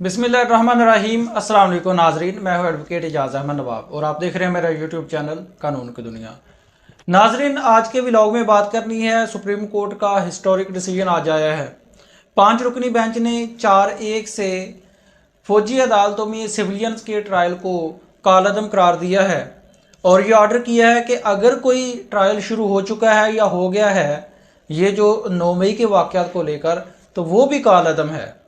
बिस्मिल्लाहिर्रहमानिर्रहीम। अस्सलाम वालेकुम नाजरीन, मैं हूं एडवोकेट एजाज अहमद नवाब और आप देख रहे हैं मेरा यूट्यूब चैनल कानून की दुनिया। नाजरीन, आज के व्लॉग में बात करनी है, सुप्रीम कोर्ट का हिस्टोरिक डिसीजन आज आया है। 5 रुकनी बेंच ने 4-1 से फौजी अदालतों में सिविलियंस के ट्रायल को कालअदम करार दिया है और ये ऑर्डर किया है कि अगर कोई ट्रायल शुरू हो चुका है या हो गया है ये जो 9 मई के वाक़यात को लेकर, तो वो भी कालअदम है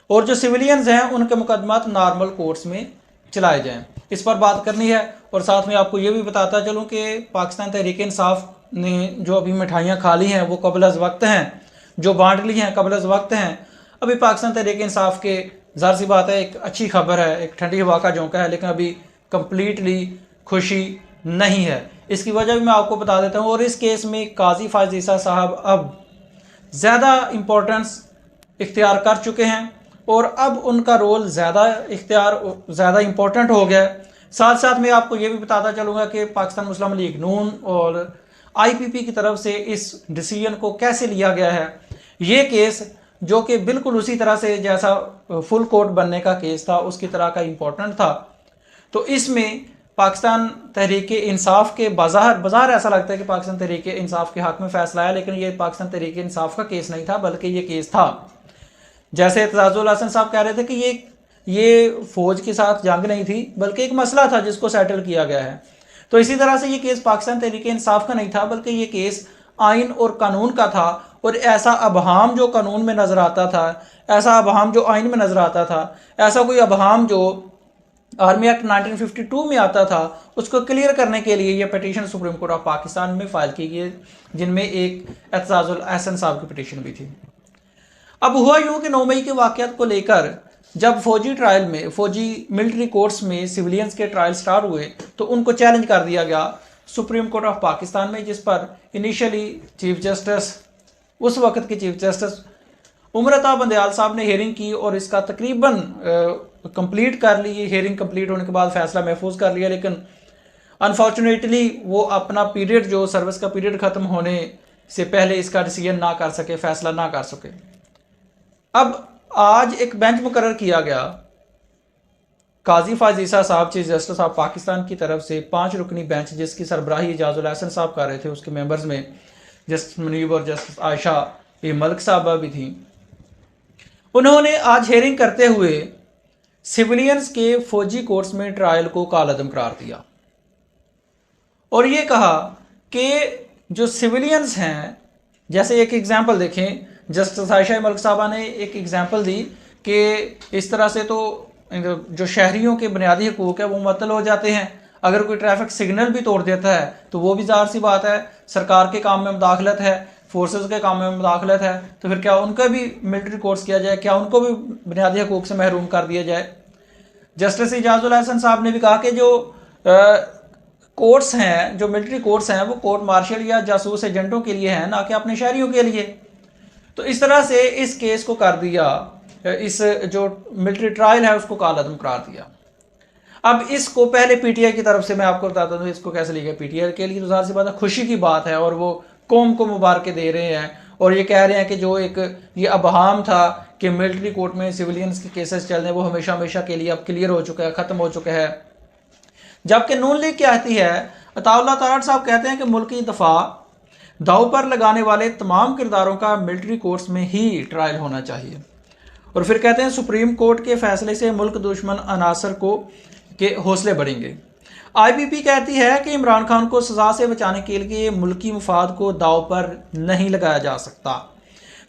और जो सिविलियंस हैं उनके मुकदमात नॉर्मल कोर्ट्स में चलाए जाएं। इस पर बात करनी है और साथ में आपको ये भी बताता चलूँ कि पाकिस्तान तहरीक इंसाफ ने जो अभी मिठाइयाँ खा ली हैं वो कबल अज़ वक्त हैं, जो बांट ली हैं कबल अज़ वक्त हैं। अभी पाकिस्तान तहरीक इंसाफ के ज़ाहिर सी बात है, एक अच्छी खबर है, एक ठंडी हवा का झोंका है, लेकिन अभी कम्प्लीटली खुशी नहीं है। इसकी वजह भी मैं आपको बता देता हूँ। और इस केस में काजी फायज़ ईसा साहब अब ज़्यादा इम्पोर्टेंस इख्तियार कर चुके हैं और अब उनका रोल ज़्यादा इम्पोर्टेंट हो गया है। साथ साथ मैं आपको ये भी बताता चलूँगा कि पाकिस्तान मुस्लिम लीग नून और आईपीपी की तरफ से इस डिसीजन को कैसे लिया गया है। ये केस जो कि बिल्कुल उसी तरह से जैसा फुल कोर्ट बनने का केस था उसकी तरह का इम्पोर्टेंट था, तो इसमें पाकिस्तान तहरीक इंसाफ के बाज़ार ऐसा लगता है कि पाकिस्तान तहरीक इंसाफ के हक़ में फ़ैसला आया, लेकिन ये पाकिस्तान तहरीक इंसाफ का केस नहीं था बल्कि ये केस था, जैसे एतजाजुल हसन साहब कह रहे थे कि ये फौज के साथ जंग नहीं थी बल्कि एक मसला था जिसको सेटल किया गया है। तो इसी तरह से ये केस पाकिस्तान तहरीक इंसाफ का नहीं था बल्कि ये केस आइन और कानून का था। और ऐसा अबहाम जो कानून में नज़र आता था, ऐसा अबहाम जो आइन में नज़र आता था, ऐसा कोई अबहाम जो आर्मी एक्ट 1952 में आता था, उसको क्लियर करने के लिए ये petition supreme court of Pakistan में फाइल की गई, जिनमें एक एतजाजुल हसन साहब की पिटीशन भी थी। अब हुआ यूँ कि 9 मई के वाक़यात को लेकर जब फौजी मिलिट्री कोर्ट्स में सिविलियंस के ट्रायल स्टार्ट हुए तो उनको चैलेंज कर दिया गया सुप्रीम कोर्ट ऑफ पाकिस्तान में, जिस पर इनिशियली चीफ जस्टिस, उस वक्त के चीफ जस्टिस उमर अता बंदयाल साहब ने हेयरिंग की और इसका तकरीबन कंप्लीट कर ली। हेयरिंग कंप्लीट होने के बाद फैसला महफूज कर लिया, लेकिन अनफॉर्चुनेटली वो अपना पीरियड, जो सर्विस का पीरियड ख़त्म होने से पहले इसका डिसीजन ना कर सके, फैसला ना कर सके। अब आज एक बेंच मुकर्रर किया गया, काजी फायज़ ईसा साहब चीफ जस्टिस ऑफ पाकिस्तान की तरफ से 5 रुकनी बेंच, जिसकी सरबराही एजाजुल हसन साहब कर रहे थे, उसके मेंबर्स में जस्टिस मुनीब और जस्टिस आयशा मलिक साहबा भी थी। उन्होंने आज हेयरिंग करते हुए सिविलियंस के फौजी कोर्ट्स में ट्रायल को कालअदम करार दिया और ये कहा कि जो सिविलियंस हैं, जैसे एक एग्जांपल देखें, जस्टिस आयशा मलिक साहबा ने एक एग्जांपल दी कि इस तरह से तो जो शहरियों के बुनियादी हकूक़ है वो मुअत्तल हो जाते हैं। अगर कोई ट्रैफिक सिग्नल भी तोड़ देता है तो वो भी ज़ाहिर सी बात है, सरकार के काम में मुदाखलत है, फोर्सेस के काम में मुदाखलत है, तो फिर क्या उनका भी मिलिट्री कोर्स किया जाए, क्या उनको भी बुनियादी हकूक़ से महरूम कर दिया जाए। जस्टिस एजाजुल हसन साहब ने भी कहा कि जो कोर्ट्स हैं, जो मिलिट्री कोर्ट्स हैं, वो कोर्ट मार्शल या जासूस एजेंटों के लिए हैं, ना कि अपने शहरियों के लिए। तो इस तरह से इस केस को कर दिया, इस जो मिलिट्री ट्रायल है उसको कालअदम करार दिया। अब इसको पहले पीटीआई की तरफ से मैं आपको बताता हूँ इसको कैसे लिया गया। पीटीआई के लिए तो ज़ाहिर सी बात है खुशी की बात है और वो कौम को मुबारकें दे रहे हैं और ये कह रहे हैं कि जो एक ये अबहाम था कि मिलिट्री कोर्ट में सिविलियंस के केसेस चल रहे हैं वो हमेशा हमेशा के लिए अब क्लियर हो चुका है, ख़त्म हो चुका है। जबकि नून लीग कहती है, अताउल्लाह तारड़ साहब कहते हैं कि मुल्क की दफा दाव पर लगाने वाले तमाम किरदारों का मिलिट्री कोर्ट्स में ही ट्रायल होना चाहिए। और फिर कहते हैं सुप्रीम कोर्ट के फैसले से मुल्क दुश्मन अनासर के हौसले बढ़ेंगे। आईपीपी कहती है कि इमरान खान को सज़ा से बचाने के लिए मुल्की मुफाद को दाव पर नहीं लगाया जा सकता।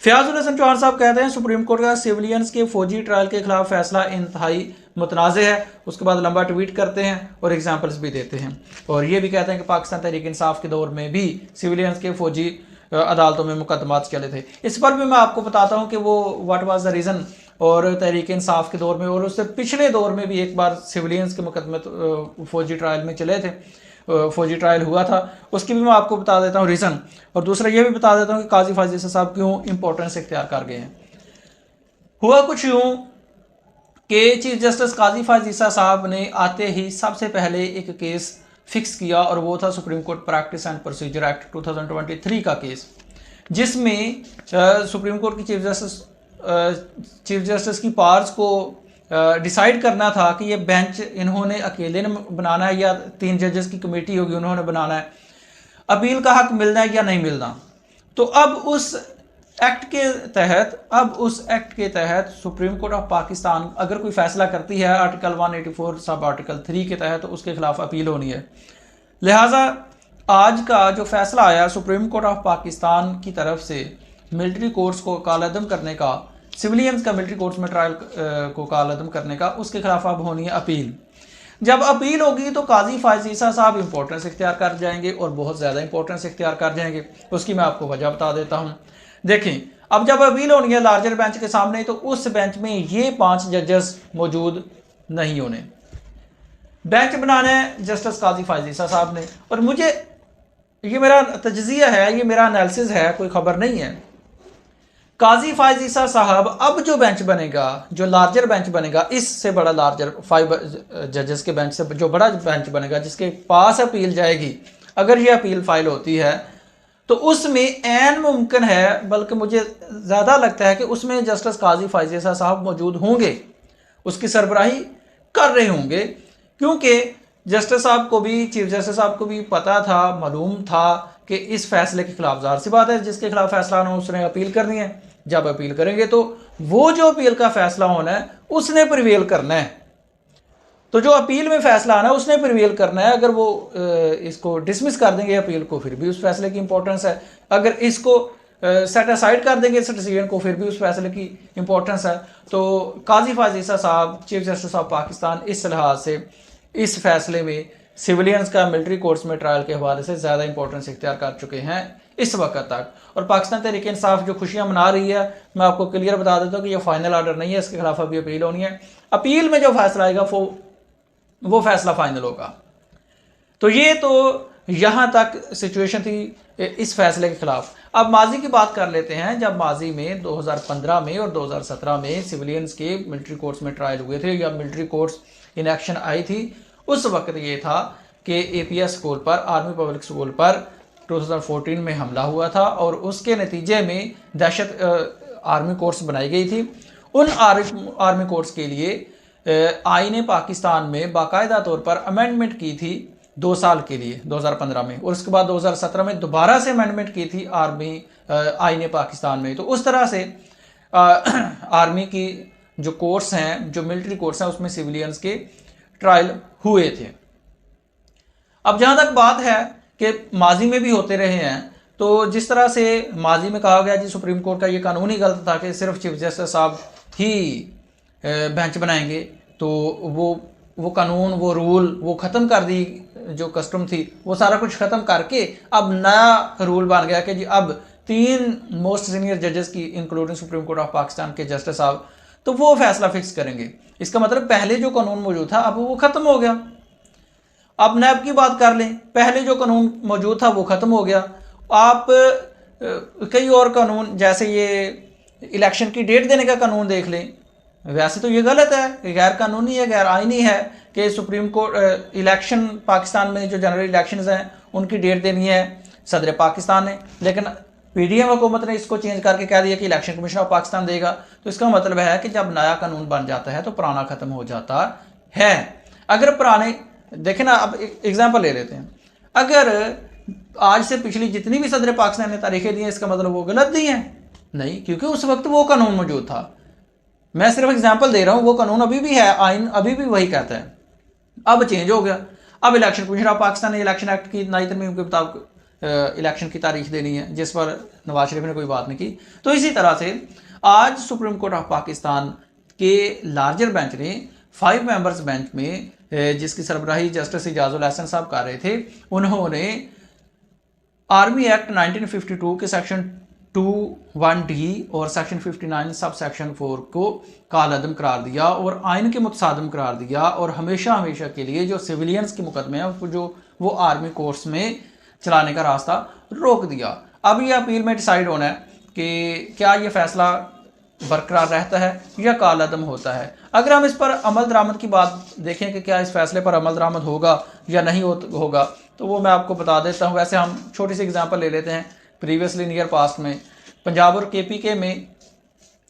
फयाजुल हसन चौहान साहब कहते हैं सुप्रीम कोर्ट का सिविलियंस के फौजी ट्रायल के खिलाफ फैसला इंतहाई मुतनाज़ है। उसके बाद लंबा ट्वीट करते हैं और एग्जाम्पल्स भी देते हैं और ये भी कहते हैं कि पाकिस्तान तहरीक इंसाफ के दौर में भी सिविलियंस के फौजी अदालतों में मुकदमात चले थे। इस पर भी मैं आपको बताता हूँ कि वो व्हाट वाज द रीज़न। और तहरीक इंसाफ के दौर में और उससे पिछले दौर में भी एक बार सिविलियंस के मुकदमे फौजी ट्रायल में चले थे, फौजी ट्रायल हुआ था, उसकी भी मैं आपको बता देता हूँ रीज़न। और दूसरा ये भी बता देता हूँ कि काजी फायज़ ईसा साहब क्यों इंपॉर्टेंस इख्तियार कर गए हैं। हुआ कुछ यूँ कि चीफ जस्टिस काजी फायज़ ईसा साहब ने आते ही सबसे पहले एक केस फिक्स किया और वो था supreme court practice and procedure act 2023 का केस, जिसमें सुप्रीम कोर्ट की चीफ जस्टिस की पावर्स को डिसाइड करना था कि ये बेंच इन्होंने अकेले ने बनाना है या 3 जजेस की कमेटी होगी उन्होंने बनाना है, अपील का हक मिलना है या नहीं मिलना। तो अब उस एक्ट के तहत सुप्रीम कोर्ट ऑफ पाकिस्तान अगर कोई फैसला करती है आर्टिकल 184 सब आर्टिकल 3 के तहत, तो उसके खिलाफ अपील होनी है। लिहाजा आज का जो फैसला आया सुप्रीम कोर्ट ऑफ पाकिस्तान की तरफ से मिलिट्री कोर्ट्स को कालअदम करने का, सिविलियंस का मिलिट्री कोर्ट्स में ट्रायल को कालअदम करने का, उसके खिलाफ अब होनी है अपील। जब अपील होगी तो काजी फायज ईसा साहब इंपॉर्टेंस इख्तियार कर जाएंगे और बहुत ज़्यादा इंपॉर्टेंस इख्तियार कर जाएंगे। उसकी मैं आपको वजह बता देता हूँ। देखें, अब जब अपील होनी है लार्जर बेंच के सामने, तो उस बेंच में ये 5 जजेस मौजूद नहीं होने। बेंच बनाना है जस्टिस काजी फायज ईसा साहब ने, और मुझे ये मेरा तजज़िया है, ये मेरा एनालिसिस है, कोई खबर नहीं है। काजी फायज ईसा साहब अब जो बेंच बनेगा, जो लार्जर बेंच बनेगा, इससे बड़ा लार्जर 5 जजेस के बेंच से जो बड़ा बेंच बनेगा, जिसके पास अपील जाएगी, अगर ये अपील फाइल होती है तो उसमें ऐन मुमकिन है, बल्कि मुझे ज़्यादा लगता है कि उसमें जस्टिस काजी फायज ईसा साहब मौजूद होंगे, उसकी सरबराही कर रहे होंगे, क्योंकि जस्टिस साहब को भी, चीफ जस्टिस साहब को भी पता था, मालूम था कि इस फैसले के खिलाफ, ज़ाहिर सी बात है जिसके खिलाफ फैसला होना उसने अपील करनी है। जब अपील करेंगे तो वो जो अपील का फैसला होना है उसने प्रिवेल करना है। तो जो अपील में फैसला आना है उसने प्रिवेल करना है। अगर वो इसको डिसमिस कर देंगे अपील को, फिर भी उस फैसले की इंपॉर्टेंस है। अगर इसको सेट असाइड कर देंगे इस डिसीजन को, फिर भी उस फैसले की इंपॉर्टेंस है। तो काजी फायज ईसा साहब, चीफ जस्टिस ऑफ पाकिस्तान, इस लिहाज से इस फैसले में सिविलियंस का मिलिट्री कोर्ट्स में ट्रायल के हवाले से ज़्यादा इंपॉर्टेंस इख्तियार कर चुके हैं इस वक्त तक। और पाकिस्तान तहरीक इंसाफ जो खुशियां मना रही है, मैं आपको क्लियर बता देता हूँ कि ये फाइनल ऑर्डर नहीं है, इसके खिलाफ अभी अपील होनी है। अपील में जो फैसला आएगा वो फैसला फाइनल होगा। तो ये तो यहाँ तक सिचुएशन थी इस फैसले के खिलाफ। अब माजी की बात कर लेते हैं। जब माजी में 2015 में और 2017 में सिविलियंस के मिलिट्री कोर्ट्स में ट्रायल हुए थे या military courts in action I थी, उस वक्त ये था कि APS स्कूल पर, आर्मी पब्लिक स्कूल पर 2014 में हमला हुआ था और उसके नतीजे में दहशत आर्मी कोर्ट्स बनाई गई थी। उन आर्मी कोर्ट्स के लिए आईन पाकिस्तान में बाकायदा तौर पर अमेंडमेंट की थी 2 साल के लिए 2015 में, और उसके बाद 2017 में दोबारा से अमेंडमेंट की थी आईन पाकिस्तान में। तो उस तरह से आर्मी की जो कोर्स हैं, जो मिलिट्री कोर्स हैं, उसमें सिविलियंस के ट्रायल हुए थे। अब जहाँ तक बात है कि माजी में भी होते रहे हैं, तो जिस तरह से माजी में कहा गया जी सुप्रीम कोर्ट का ये कानून ही गलत था कि सिर्फ चीफ जस्टिस साहब ही बेंच बनाएंगे, तो वो कानून, वो रूल, वो ख़त्म कर दी, जो कस्टम थी वो सारा कुछ ख़त्म करके अब नया रूल बन गया कि जी अब 3 मोस्ट सीनियर जजेस की, including supreme court of Pakistan के जस्टिस साहब, तो वो फैसला फिक्स करेंगे। इसका मतलब पहले जो कानून मौजूद था अब वो ख़त्म हो गया। अब नैब की बात कर लें, पहले जो कानून मौजूद था वो ख़त्म हो गया। आप कई और कानून, जैसे ये इलेक्शन की डेट देने का कानून देख लें, वैसे तो ये गलत है, गैर कानूनी है, गैर आईनी है कि सुप्रीम कोर्ट इलेक्शन, पाकिस्तान में जो जनरल इलेक्शंस हैं उनकी डेट देनी है सदर पाकिस्तान ने, लेकिन PDM हुकूमत ने इसको चेंज करके कह दिया कि इलेक्शन कमीशन ऑफ पाकिस्तान देगा। तो इसका मतलब है कि जब नया कानून बन जाता है तो पुराना ख़त्म हो जाता है। अगर पुराने, देखें ना, अब एग्जाम्पल ले लेते हैं, अगर आज से पिछली जितनी भी सदर पाकिस्तान ने तारीखें दी हैं, इसका मतलब वो गलत दी हैं? नहीं, क्योंकि उस वक्त वो कानून मौजूद था। मैं सिर्फ एग्जाम्पल दे रहा हूँ, वो कानून अभी भी है, आइन अभी भी वही कहता है। अब चेंज हो गया, अब इलेक्शन कमीशन ऑफ पाकिस्तान ने इलेक्शन एक्ट की नई तरमीम के मुताबिक इलेक्शन की तारीख देनी है, जिस पर नवाज शरीफ ने कोई बात नहीं की। तो इसी तरह से आज सुप्रीम कोर्ट ऑफ पाकिस्तान के लार्जर बेंच ने 5 मेंबर्स बेंच में, जिसकी सरबराही जस्टिस इजाजुल हसन साहब कर रहे थे, उन्होंने आर्मी एक्ट 1952 के सेक्शन 2(1)D और सेक्शन 59 सब सेक्शन 4 को कालअदम करार दिया और आइन के मुतसादम करार दिया, और हमेशा हमेशा के लिए जो सिविलियंस के मुकदमे हैं उसको जो वो आर्मी कोर्ट्स में चलाने का रास्ता रोक दिया। अब ये अपील में डिसाइड होना है कि क्या ये फैसला बरकरार रहता है या कालअदम होता है। अगर हम इस पर अमल दरामद की बात देखें कि क्या इस फैसले पर अमल दरामद होगा या नहीं होगा, तो वो मैं आपको बता देता हूँ। वैसे हम छोटी सी एग्जांपल ले लेते हैं। प्रीवियसली नियर पास्ट में पंजाब और KPK में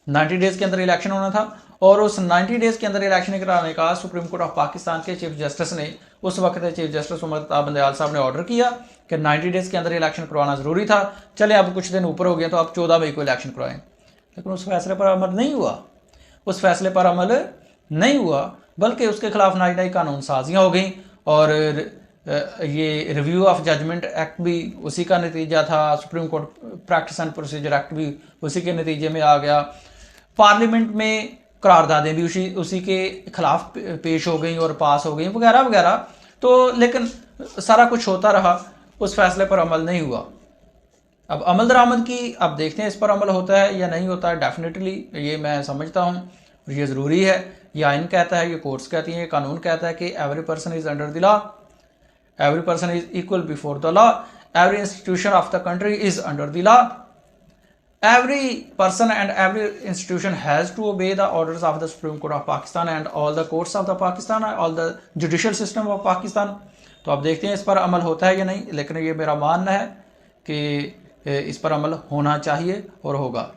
90 डेज़ के अंदर इलेक्शन होना था और उस 90 डेज़ के अंदर इलेक्शन कराने का सुप्रीम कोर्ट ऑफ पाकिस्तान के चीफ जस्टिस ने, उस वक्त चीफ जस्टिस उमर अता बंदयाल साहब ने ऑर्डर किया कि 90 डेज़ के अंदर इलेक्शन करवाना ज़रूरी था। चले अब कुछ दिन ऊपर हो गया तो अब 14 मई को इलेक्शन करवाएं, लेकिन उस फैसले पर अमल नहीं हुआ। उस फैसले पर अमल नहीं हुआ, बल्कि उसके खिलाफ नई नई कानून साजियाँ हो गई। और ये रिव्यू ऑफ जजमेंट एक्ट भी उसी का नतीजा था, supreme court practice and procedure act भी उसी के नतीजे में आ गया। पार्लियामेंट में करारदादें भी उसी के खिलाफ पेश हो गई और पास हो गई वगैरह वगैरह। तो लेकिन सारा कुछ होता रहा, उस फैसले पर अमल नहीं हुआ। अब अमल दरामद की, अब देखते हैं इस पर अमल होता है या नहीं होता है। डेफिनेटली ये मैं समझता हूँ और ये ज़रूरी है। ये आइन कहता है, ये कोर्ट्स कहती हैं, ये कानून कहता है कि every person is under the law, every person is equal before the law, every institution of the country is under the law, every person and every institution has to obey the orders of the Supreme Court of Pakistan and all the courts of the Pakistan, all the judicial system of Pakistan। तो अब देखते हैं इस पर अमल होता है या नहीं, लेकिन ये मेरा मानना है कि इस पर अमल होना चाहिए और होगा।